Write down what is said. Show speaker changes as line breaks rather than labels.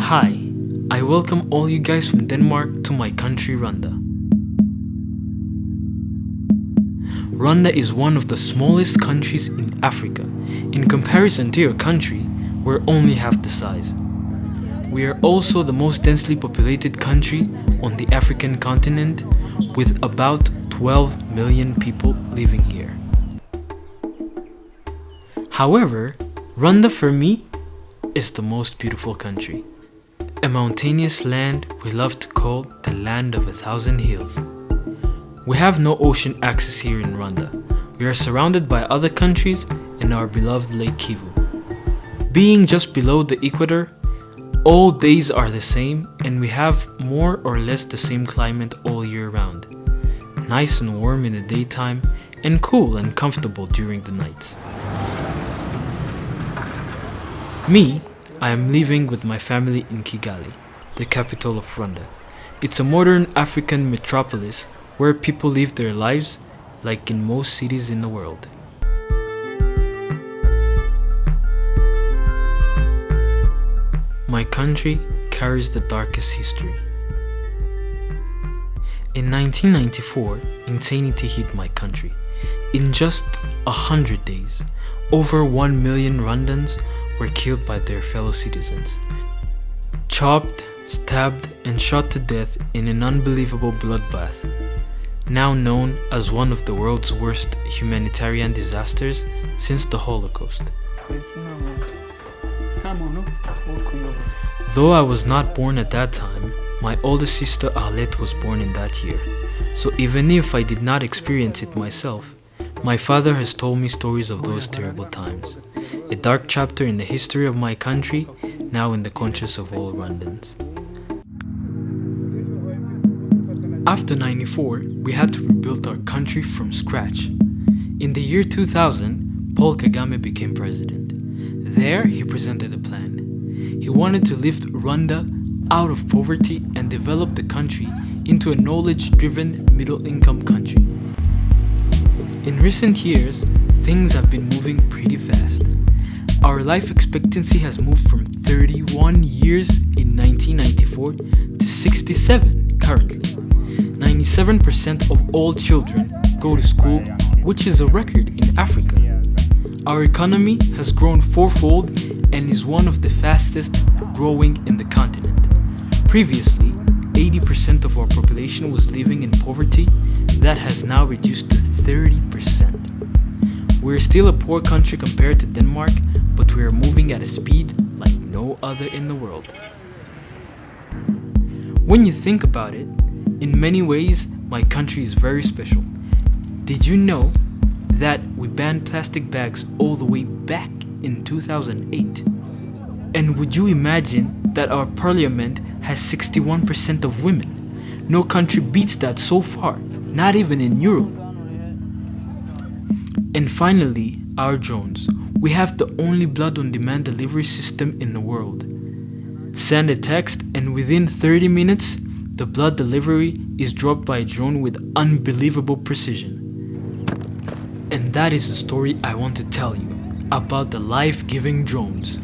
Hi, I welcome all you guys from Denmark to my country Rwanda. Rwanda is one of the smallest countries in Africa. In comparison to your country, we're only half the size. We are also the most densely populated country on the African continent, with about 12 million people living here. However, Rwanda for me is the most beautiful country. A mountainous land we love to call the land of 1,000 hills. We have no ocean access here in Rwanda. We are surrounded by other countries and our beloved Lake Kivu. Being just below the equator, all days are the same and we have more or less the same climate all year round. Nice and warm in the daytime and cool and comfortable during the nights. Me, I am living with my family in Kigali, the capital of Rwanda. It's a modern African metropolis where people live their lives like in most cities in the world. My country carries the darkest history. In 1994, insanity hit my country. In just 100 days, over 1 million Rwandans were killed by their fellow citizens. Chopped, stabbed, and shot to death in an unbelievable bloodbath, now known as one of the world's worst humanitarian disasters since the Holocaust. Though I was not born at that time, my oldest sister Arnaud was born in that year. So even if I did not experience it myself, my father has told me stories of those terrible times. A dark chapter in the history of my country, now in the conscience of all Rwandans. After '94, we had to rebuild our country from scratch. In the year 2000, Paul Kagame became president. There, he presented a plan. He wanted to lift Rwanda out of poverty and develop the country into a knowledge-driven middle-income country. In recent years, things have been moving pretty fast. Our life expectancy has moved from 31 years in 1994 to 67 currently. 97% of all children go to school, which is a record in Africa. Our economy has grown fourfold and is one of the fastest growing in the continent. Previously, 80% of our population was living in poverty. That has now reduced to 30%. We're still a poor country compared to Denmark, but we are moving at a speed like no other in the world. When you think about it, in many ways, my country is very special. Did you know that we banned plastic bags all the way back in 2008? And would you imagine that our parliament has 61% of women? No country beats that so far, not even in Europe. And finally, our drones. We have the only blood-on-demand delivery system in the world. Send a text and within 30 minutes, the blood delivery is dropped by a drone with unbelievable precision. And that is the story I want to tell you about the life-giving drones.